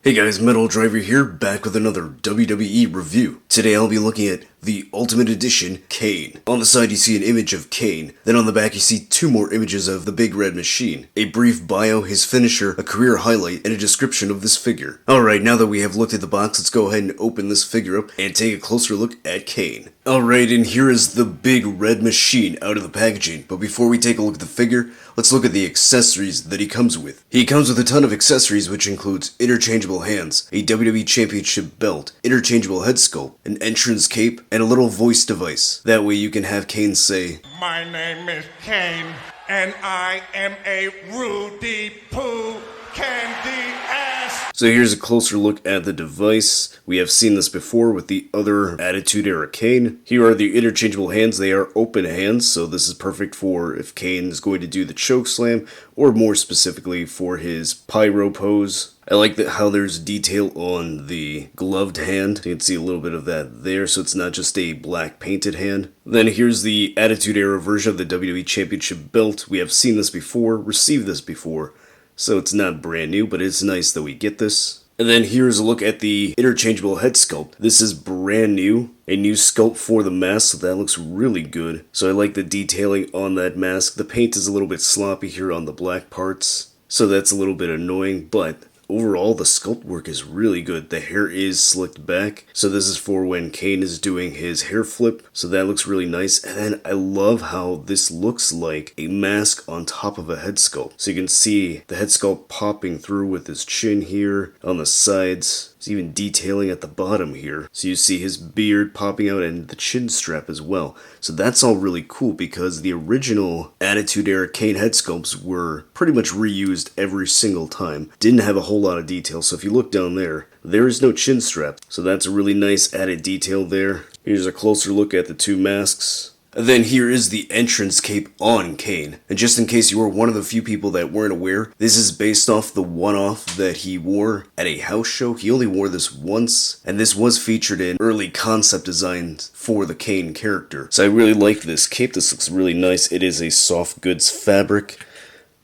Hey guys, Metal Driver here, back with another WWE review. Today I'll be looking at the Ultimate Edition Kane. On the side you see an image of Kane, then on the back you see two more images of the Big Red Machine, a brief bio, his finisher, a career highlight, and a description of this figure. Alright, now that we have looked at the box, let's go ahead and open this figure up and take a closer look at Kane. Alright, and here is the Big Red Machine out of the packaging, but before we take a look at the figure, let's look at the accessories that he comes with. He comes with a ton of accessories, which includes interchangeable hands, a WWE Championship belt, interchangeable head sculpt, an entrance cape, and a little voice device. That way you can have Kane say, "My name is Kane, and I am a Rudy Poo candy ass." So here's a closer look at the device. We have seen this before with the other Attitude Era Kane. Here are the interchangeable hands. They are open hands, so this is perfect for if Kane is going to do the choke slam, or more specifically for his pyro pose. I like how there's detail on the gloved hand. You can see a little bit of that there, so it's not just a black painted hand. Then here's the Attitude Era version of the WWE Championship belt. We have seen this before, received this before, so it's not brand new, but it's nice that we get this. And then here's a look at the interchangeable head sculpt. This is brand new, a new sculpt for the mask, so that looks really good. So I like the detailing on that mask. The paint is a little bit sloppy here on the black parts, so that's a little bit annoying, but overall, the sculpt work is really good. The hair is slicked back, so this is for when Kane is doing his hair flip, so that looks really nice. And then I love how this looks like a mask on top of a head sculpt. So you can see the head sculpt popping through with his chin here, on the sides. It's even detailing at the bottom here. So you see his beard popping out and the chin strap as well. So that's all really cool because the original Attitude Era Kane head sculpts were pretty much reused every single time. Didn't have a whole lot of detail. So if you look down there, there is no chin strap. So that's a really nice added detail there. Here's a closer look at the two masks. And then here is the entrance cape on Kane. And just in case you were one of the few people that weren't aware, this is based off the one-off that he wore at a house show. He only wore this once, and this was featured in early concept designs for the Kane character. So I really like this cape. This looks really nice. It is a soft goods fabric,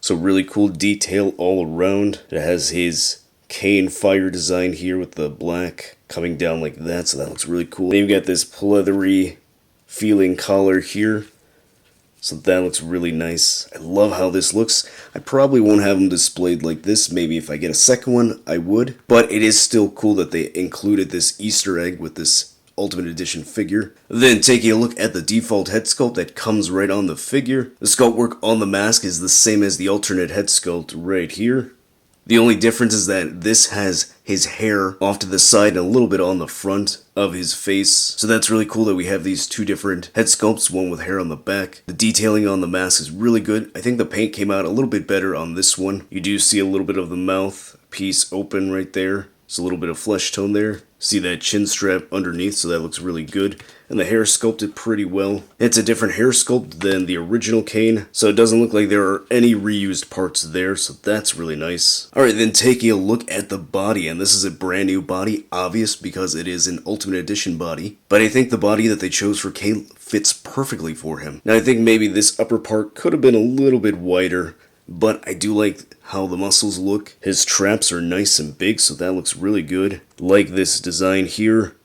so really cool detail all around. It has his Kane fire design here with the black coming down like that, so that looks really cool. Then you've got this pleathery feeling collar here, so that looks really nice. I love how this looks. I probably won't have them displayed like this. Maybe if I get a second one I would, but it is still cool that they included this Easter egg with this Ultimate Edition figure. Then taking a look at the default head sculpt that comes right on the figure. The sculpt work on the mask is the same as the alternate head sculpt right here. The only difference is that this has his hair off to the side and a little bit on the front of his face. So that's really cool that we have these two different head sculpts, one with hair on the back. The detailing on the mask is really good. I think the paint came out a little bit better on this one. You do see a little bit of the mouth piece open right there. It's a little bit of flesh tone there. See that chin strap underneath, so that looks really good. And the hair sculpted pretty well. It's a different hair sculpt than the original Kane, so it doesn't look like there are any reused parts there, so that's really nice. Alright, then taking a look at the body, and this is a brand new body, obvious because it is an Ultimate Edition body. But I think the body that they chose for Kane fits perfectly for him. Now I think maybe this upper part could have been a little bit wider, but I do like how the muscles look. His traps are nice and big, so that looks really good. Like this design here.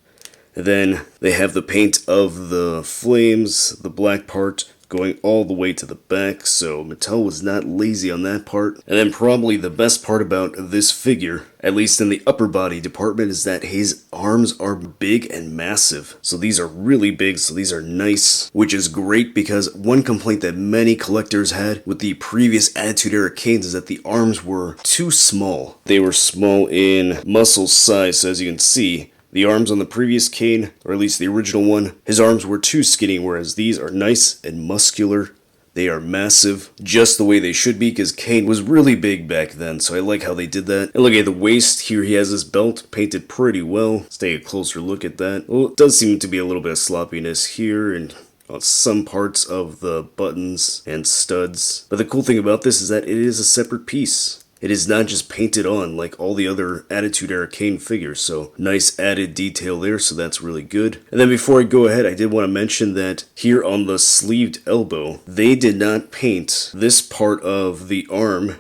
And then they have the paint of the flames, the black part, going all the way to the back, so Mattel was not lazy on that part. And then probably the best part about this figure, at least in the upper body department, is that his arms are big and massive. So these are really big, so these are nice, which is great because one complaint that many collectors had with the previous Attitude Era Kanes is that the arms were too small. They were small in muscle size, so as you can see, the arms on the previous Kane, or at least the original one, his arms were too skinny, whereas these are nice and muscular. They are massive, just the way they should be, because Kane was really big back then, so I like how they did that. And look at the waist, here he has his belt painted pretty well. Let's take a closer look at that. Well, it does seem to be a little bit of sloppiness here, and on some parts of the buttons and studs. But the cool thing about this is that it is a separate piece. It is not just painted on like all the other Attitude Era Kane figures, so nice added detail there, so that's really good. And then before I go ahead, I did want to mention that here on the sleeved elbow, they did not paint this part of the arm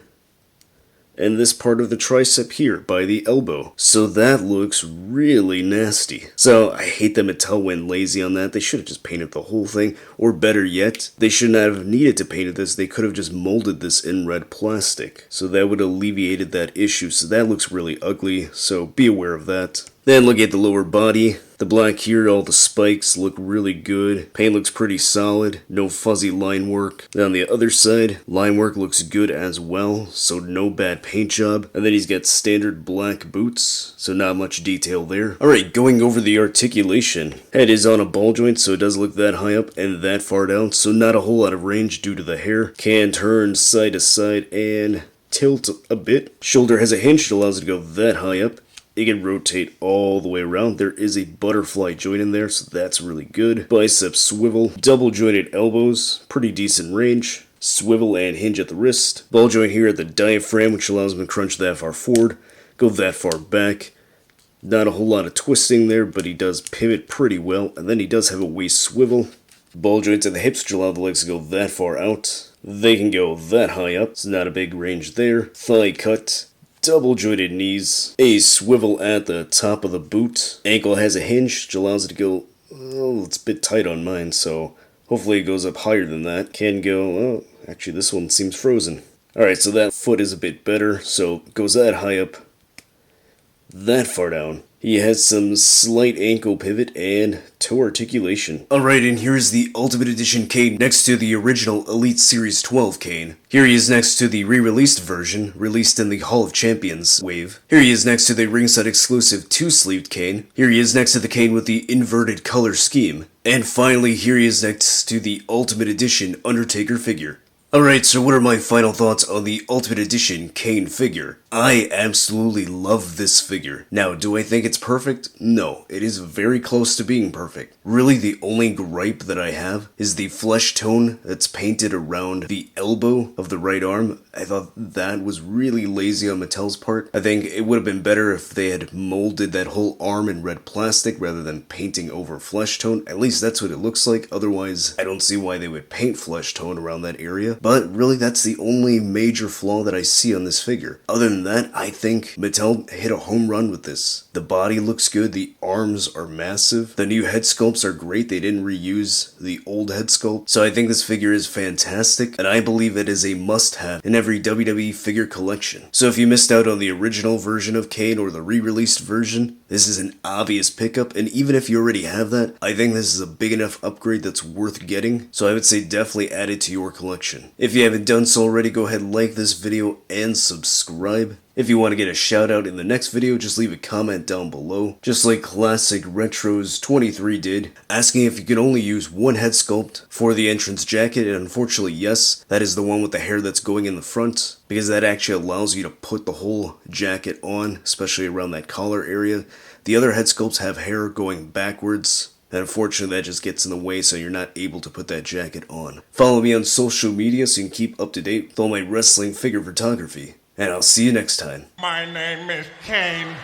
and this part of the tricep here by the elbow. So that looks really nasty. So I hate that Mattel went lazy on that. They should have just painted the whole thing, or better yet, they should not have needed to paint this. They could have just molded this in red plastic. So that would have alleviated that issue. So that looks really ugly, so be aware of that. Then look at the lower body. The black here, all the spikes look really good. Paint looks pretty solid. No fuzzy line work. Then on the other side, line work looks good as well, so no bad paint job. And then he's got standard black boots, so not much detail there. Alright, going over the articulation. Head is on a ball joint, so it does look that high up and that far down, so not a whole lot of range due to the hair. Can turn side to side and tilt a bit. Shoulder has a hinge that allows it to go that high up. It can rotate all the way around. There is a butterfly joint in there, so that's really good. Bicep swivel, double jointed elbows, pretty decent range. Swivel and hinge at the wrist. Ball joint here at the diaphragm, which allows him to crunch that far forward, go that far back. Not a whole lot of twisting there, but he does pivot pretty well. And then he does have a waist swivel. Ball joints at the hips, which allow the legs to go that far out. They can go that high up, so not a big range there. Thigh cut. Double jointed knees, a swivel at the top of the boot. Ankle has a hinge, which allows it to go, oh, it's a bit tight on mine, so hopefully it goes up higher than that. Can go, oh, actually this one seems frozen. Alright, so that foot is a bit better, so it goes that high up, that far down. He has some slight ankle pivot and toe articulation. Alright, and here's the Ultimate Edition Kane next to the original Elite Series 12 Kane. Here he is next to the re-released version, released in the Hall of Champions wave. Here he is next to the ringside exclusive 2-sleeved Kane. Here he is next to the Kane with the inverted color scheme. And finally, here he is next to the Ultimate Edition Undertaker figure. Alright, so what are my final thoughts on the Ultimate Edition Kane figure? I absolutely love this figure. Now, do I think it's perfect? No, it is very close to being perfect. Really, the only gripe that I have is the flesh tone that's painted around the elbow of the right arm. I thought that was really lazy on Mattel's part. I think it would have been better if they had molded that whole arm in red plastic rather than painting over flesh tone. At least that's what it looks like. Otherwise, I don't see why they would paint flesh tone around that area. But really, that's the only major flaw that I see on this figure. Other than that, I think Mattel hit a home run with this. The body looks good, the arms are massive, the new head sculpts are great, they didn't reuse the old head sculpt, so I think this figure is fantastic, and I believe it is a must-have in every WWE figure collection. So if you missed out on the original version of Kane or the re-released version, this is an obvious pickup, and even if you already have that, I think this is a big enough upgrade that's worth getting, so I would say definitely add it to your collection. If you haven't done so already, go ahead and like this video and subscribe. If you want to get a shout out in the next video, just leave a comment down below, just like Classic Retros 23 did, asking if you could only use one head sculpt for the entrance jacket, and unfortunately yes, that is the one with the hair that's going in the front, because that actually allows you to put the whole jacket on, especially around that collar area. The other head sculpts have hair going backwards, and unfortunately that just gets in the way, so you're not able to put that jacket on. Follow me on social media so you can keep up to date with all my wrestling figure photography. And I'll see you next time. My name is Kane.